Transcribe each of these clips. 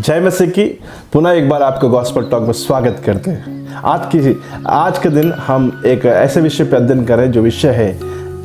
जय मसीह की। पुनः एक बार आपको गॉस्पेल टॉक में स्वागत करते हैं। आज के दिन हम एक ऐसे विषय पर अध्ययन कर रहे हैं जो विषय है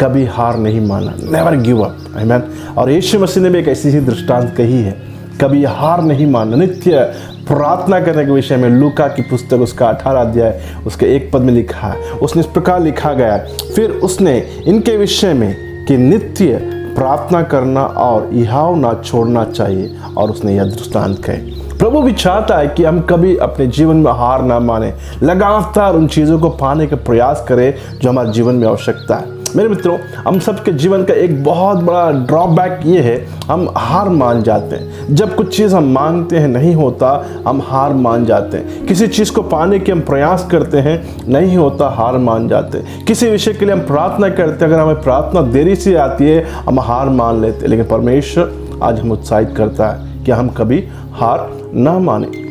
कभी हार नहीं मानना, नेवर गिव अप। आमीन। और यीशु मसीह ने भी एक ऐसी ही दृष्टांत कही है, कभी हार नहीं मानना, नित्य प्रार्थना करने के विषय में। लूका की पुस्तक उसका 18 अध्याय उसके 1 पद में लिखा है, उसने इस प्रकार लिखा गया। फिर उसने इनके विषय में कि नित्य प्रार्थना करना और इहाव ना छोड़ना चाहिए, और उसने यह दृष्टांत कहे। प्रभु भी चाहता है कि हम कभी अपने जीवन में हार ना माने, लगातार उन चीज़ों को पाने का प्रयास करें जो हमारे जीवन में आवश्यकता है। मेरे मित्रों, हम सबके जीवन का एक बहुत बड़ा ड्रॉबैक ये है, हम हार मान जाते हैं। जब कुछ चीज़ हम मांगते हैं नहीं होता, हम हार मान जाते हैं। किसी चीज़ को पाने के हम प्रयास करते हैं, नहीं होता, हार मान जाते हैं। किसी विषय के लिए हम प्रार्थना करते हैं, अगर हमें प्रार्थना देरी से आती है, हम हार मान लेते हैं। लेकिन परमेश्वर आज हम उत्साहित करता है कि हम कभी हार ना माने।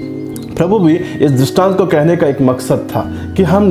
प्रभु भी इस दृष्टांत को कहने का एक मकसद था कि हम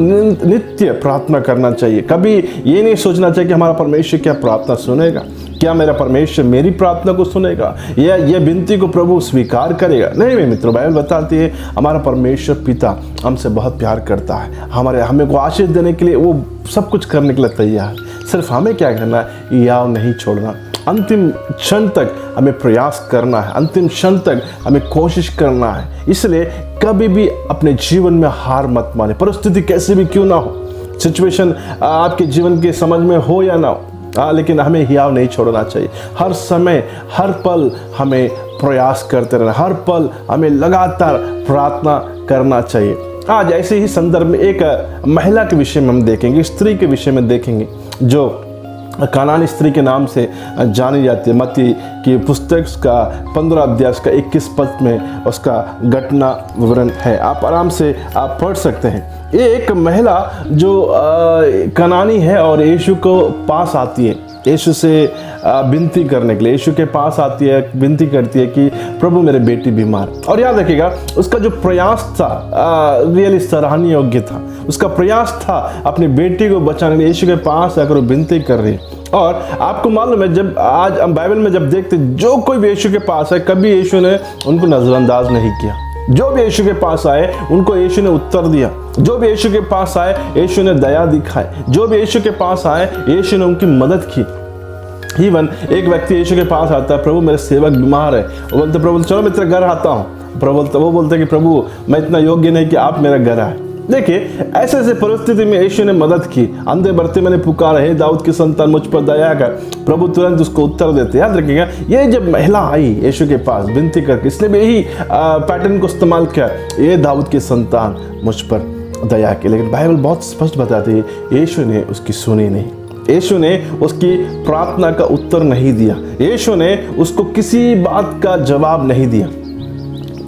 नित्य प्रार्थना करना चाहिए। कभी ये नहीं सोचना चाहिए कि हमारा परमेश्वर क्या प्रार्थना सुनेगा, क्या मेरा परमेश्वर मेरी प्रार्थना को सुनेगा, या ये विनती को प्रभु स्वीकार करेगा। नहीं मेरे मित्रों, बाइबल बताती है हमारा परमेश्वर पिता हमसे बहुत प्यार करता है। हमें को आशीष देने के लिए वो सब कुछ करने के लिए तैयार है। सिर्फ हमें क्या करना है, याव नहीं छोड़ना। अंतिम क्षण तक हमें प्रयास करना है, अंतिम क्षण तक हमें कोशिश करना है। इसलिए कभी भी अपने जीवन में हार मत माने, परिस्थिति कैसी भी क्यों ना हो, सिचुएशन आपके जीवन के समझ में हो या ना हो, लेकिन हमें हियाव नहीं छोड़ना चाहिए। हर समय हर पल हमें प्रयास करते रहना, हर पल हमें लगातार प्रार्थना करना चाहिए। आज ऐसे ही संदर्भ में एक महिला के विषय में हम देखेंगे, स्त्री के विषय में देखेंगे जो कानानी स्त्री के नाम से जानी जाती है। मत्ती की पुस्तक का 15 अध्याय का 21 पद में उसका घटना विवरण है, आप आराम से आप पढ़ सकते हैं। ये एक महिला जो कनानी है और यीशु को पास आती है, यीशु से विनती करने के लिए यीशु के पास आती है, विनती करती है कि प्रभु मेरे बेटी बीमार। और याद रखिएगा उसका जो प्रयास था रियली सराहनीय योग्य था। उसका प्रयास था अपनी बेटी को बचाने के लिए यीशु के पास आकर वो विनती कर रही है। और आपको मालूम है, जब आज हम बाइबल में जब देखते जो कोई भी यीशु के पास है, कभी यीशु ने उनको नजरअंदाज नहीं किया। जो भी यीशु के पास आए उनको यीशु ने उत्तर दिया। जो भी यीशु के पास आए यीशु ने दया दिखाई। जो भी यीशु के पास आए यीशु ने उनकी मदद की। इवन एक व्यक्ति यीशु के पास आता है, प्रभु मेरे सेवक बीमार है। वो बोलते प्रभु चलो मैं तेरे घर आता हूँ। वो बोलते कि प्रभु मैं इतना योग्य नहीं कि आप मेरे घर आए। देखिए ऐसे ऐसे परिस्थिति में यीशु ने मदद की। अंधे बर्ते मैंने पुकारा, हे दाऊद की संतान मुझ पर दया कर। प्रभु तुरंत उसको उत्तर देते। याद रखिएगा, ये जब महिला आई यीशु के पास विनती करके, इसलिए भी यही पैटर्न को इस्तेमाल किया, ये दाऊद की संतान मुझ पर दया की। लेकिन बाइबल बहुत स्पष्ट बताती है यीशु ने उसकी सुनी नहीं। यीशु ने उसकी प्रार्थना का उत्तर नहीं दिया। यीशु ने उसको किसी बात का जवाब नहीं दिया।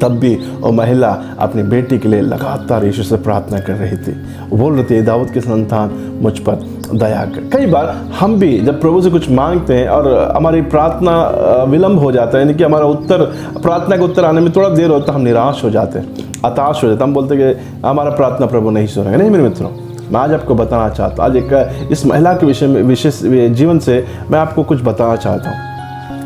तब भी वो महिला अपनी बेटी के लिए लगातार यीशु से प्रार्थना कर रही थी। वो बोल रही थी दाऊद की संतान मुझ पर दया कर। कई बार हम भी जब प्रभु से कुछ मांगते हैं और हमारी प्रार्थना विलंब हो जाता है, यानी कि हमारा प्रार्थना का उत्तर आने में थोड़ा देर होता है, हम निराश हो जाते हैं, हताश हो जाते हैं। हम बोलते हैं कि हमारा प्रार्थना प्रभु नहीं सुनेगा। नहीं मेरे मित्रों, मैं आज आपको बताना चाहता हूँ, आज एक इस महिला के विषय में विशेष जीवन से मैं आपको कुछ बताना चाहता हूँ।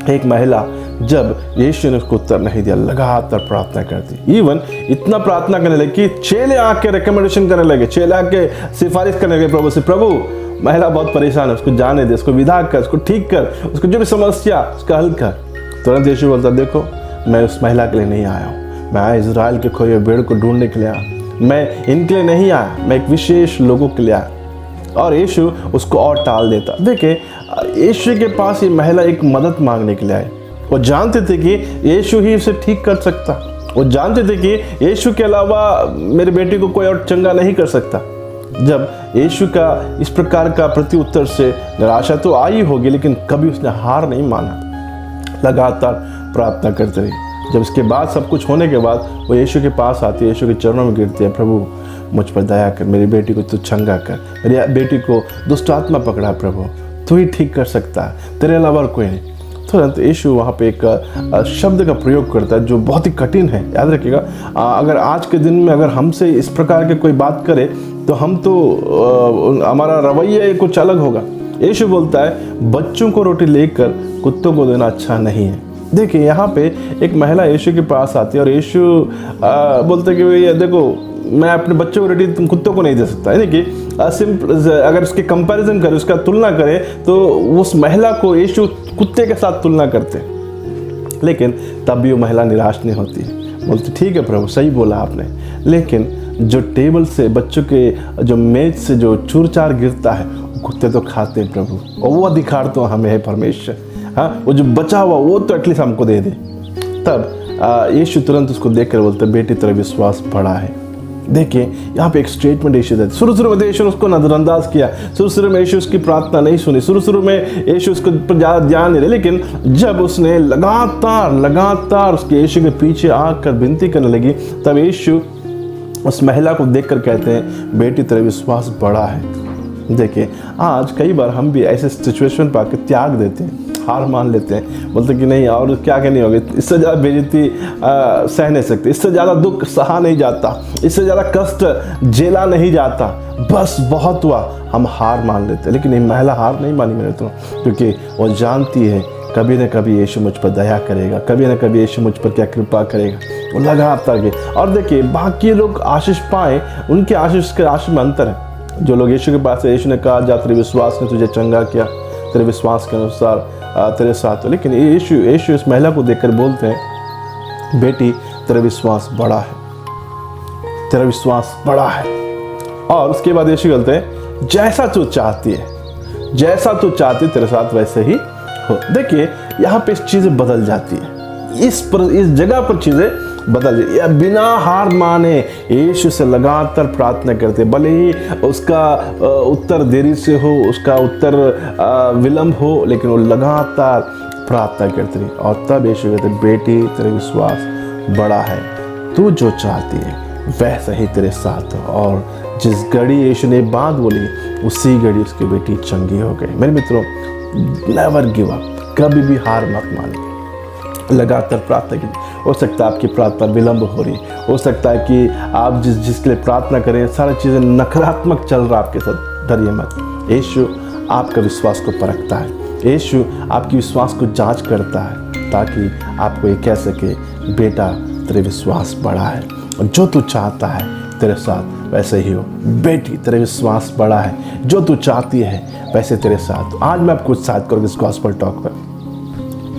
एक महिला जब यीशु ने उसको उत्तर नहीं दिया, लगातार प्रार्थना करती। इवन इतना प्रार्थना करने लगी कि चेले आके रिकमेंडेशन करने लगे, चेले आके सिफारिश करने लगे प्रभु से, प्रभु महिला बहुत परेशान है, उसको जाने दे, उसको विदा कर, उसको ठीक कर, उसको जो भी समस्या उसका हल कर। तुरंत यीशु बोलता देखो मैं उस महिला के लिए नहीं आया हूँ, मैं इजराइल के खोए भेड़ को ढूंढने के लिए आया। मैं इनके लिए नहीं आया, मैं एक विशेष लोगों के लिए आया। और यीशु उसको और टाल देता। देखिए यीशु के पास ये महिला एक मदद मांगने के लिए आई। वो जानते थे कि यीशु ही उसे ठीक कर सकता। वो जानते थे कि यीशु के अलावा मेरे बेटे को कोई और चंगा नहीं कर सकता। जब यीशु का इस प्रकार का प्रति उत्तर से निराशा तो आई होगी, लेकिन कभी उसने हार नहीं माना, लगातार प्रार्थना करते रही। जब इसके बाद सब कुछ होने के बाद वो यीशु के पास आती है, यीशु के चरणों में गिरती है, प्रभु मुझ पर दया कर, मेरी बेटी को तू चंगा कर, मेरी बेटी को दुष्ट आत्मा पकड़ा, प्रभु तू ही ठीक कर सकता है, तेरे अलावा कोई नहीं। तुरंत यीशु वहाँ पे एक शब्द का प्रयोग करता है जो बहुत ही कठिन है। याद रखिएगा, अगर आज के दिन में अगर हमसे इस प्रकार के कोई बात करे तो हम तो हमारा रवैया कुछ अलग होगा। यीशु बोलता है बच्चों को रोटी लेकर कुत्तों को देना अच्छा नहीं है। देखिए यहाँ पे एक महिला यीशु के पास आती है और यीशु बोलते कि भैया देखो, मैं अपने बच्चों को रोटी तुम कुत्तों को नहीं दे सकता। यानी कि सिंपल अगर उसके कंपैरिजन करें, उसका तुलना करें, तो उस महिला को यीशु कुत्ते के साथ तुलना करते। लेकिन तब भी वो महिला निराश नहीं होती, बोलती ठीक है प्रभु, सही बोला आपने, लेकिन जो टेबल से बच्चों के जो मेज से जो चूर चार गिरता है वो कुत्ते तो खाते हैं प्रभु, और वो अधिकार तो हमें है परमेश्वर। हाँ, वो जो बचा हुआ वो तो एटलीस्ट हमको दे दे। तब यीशु तुरंत उसको देख कर बोलते, बेटी तेरा विश्वास बड़ा है। देखिए यहाँ पे एक स्टेटमेंट यीशु देते। शुरू में यीशु ने उसको नजरअंदाज किया, शुरू में यीशु उसकी प्रार्थना नहीं सुनी, शुरू में यीशु उसको पर ज़्यादा ध्यान नहीं दिया। लेकिन जब उसने लगातार उसके यीशु के पीछे आकर विनती करने लगी, तब यीशु उस महिला को देखकर कहते हैं, बेटी तेरा विश्वास बड़ा है। देखिए आज कई बार हम भी ऐसे सिचुएशन पर आकर त्याग देते हैं, हार मान लेते हैं, बोलते कि नहीं और क्या कहनी होगी, इससे ज़्यादा बेइज्जती सह नहीं सकते, इससे ज़्यादा दुख सहा नहीं जाता, इससे ज़्यादा कष्ट झेला नहीं जाता, बस बहुत हुआ, हम हार मान लेते हैं। लेकिन ये महिला हार नहीं मानी मेरे तो, क्योंकि वो जानती है कभी न कभी यीशु मुझ पर दया करेगा, कभी न कभी यीशु मुझ पर क्या कृपा करेगा। वो लगातार के, और देखिए बाकी लोग आशीष पाए, उनके आशीष के आशीष में अंतर है। जो लोग यीशु के पास है, यीशु ने कहा जा तेरे विश्वास ने तुझे चंगा किया, तेरे विश्वास के अनुसार तेरे साथ हो। लेकिन यीशु इस महिला को देखकर बोलते हैं, बेटी तेरा विश्वास बड़ा है, तेरा विश्वास बड़ा है। और उसके बाद यीशु बोलते हैं, जैसा तू चाहती है तेरे साथ वैसे ही हो। देखिए यहाँ पे चीज़ें बदल जाती है, इस जगह पर चीज़ें बदल जाती है। बिना हार माने यीशु से लगातार प्रार्थना करते, भले ही उसका उत्तर देरी से हो, उसका उत्तर विलंब हो, लेकिन वो लगातार प्रार्थना करते रही। और तब यीशु कहते, बेटी तेरा विश्वास बड़ा है, तू जो चाहती है वैसा ही तेरे साथ हो। और जिस घड़ी यीशु ने बात बोली, उसी घड़ी उसकी बेटी चंगी हो गई। मेरे मित्रों, नेवर गिव अप, कभी भी हार मत मानिए, लगातार प्रार्थना कीजिए। हो सकता है आपकी प्रार्थना विलंब हो रही, हो सकता है कि आप जिसके लिए प्रार्थना करें सारी चीज़ें नकारात्मक चल रहा आपके साथ, डरिए मत। यीशु आपका विश्वास को परखता है, यीशु आपकी विश्वास को जांच करता है, ताकि आपको ये कह सके, बेटा तेरे विश्वास बड़ा है, और जो तू चाहता है तेरे साथ वैसे ही हो। बेटी तेरे विश्वास बड़ा है, जो तू चाहती है वैसे तेरे साथ। आज मैं आपको उत्साहित करूँगा इस गॉस्पेल टॉक पर।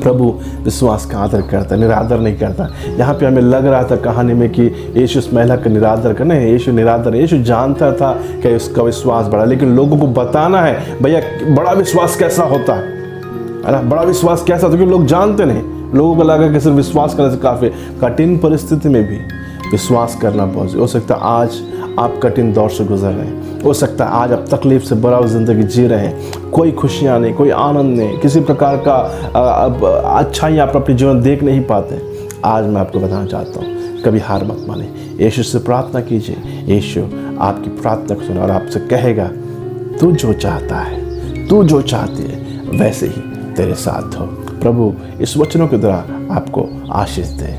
प्रभु विश्वास का आदर करता है, निरादर नहीं करता। यहाँ पे हमें लग रहा था कहानी में कि यीशु उस महिला का निरादर करना है, यीशु निरादर, यीशु जानता था कि उसका विश्वास बड़ा, लेकिन लोगों को बताना है भैया बड़ा विश्वास कैसा होता है ना, बड़ा विश्वास कैसा, क्योंकि लोग जानते नहीं। लोगों को लगा कि सिर्फ विश्वास करने से काफ़ी, कठिन परिस्थिति में भी विश्वास करना बहुत हो सकता है। आज आप कठिन दौर से गुजर रहे हैं, हो सकता है आज आप तकलीफ से भरा ज़िंदगी जी रहे हैं, कोई खुशियाँ नहीं, कोई आनंद नहीं, किसी प्रकार का अच्छाई आप अपने जीवन देख नहीं पाते। आज मैं आपको बताना चाहता हूँ, कभी हार मत माने, यीशु से प्रार्थना कीजिए, यीशु आपकी प्रार्थना को सुना और आपसे कहेगा, तू जो चाहता है, तू जो चाहती है वैसे ही तेरे साथ हो। प्रभु इस वचनों के द्वारा आपको आशीष दे।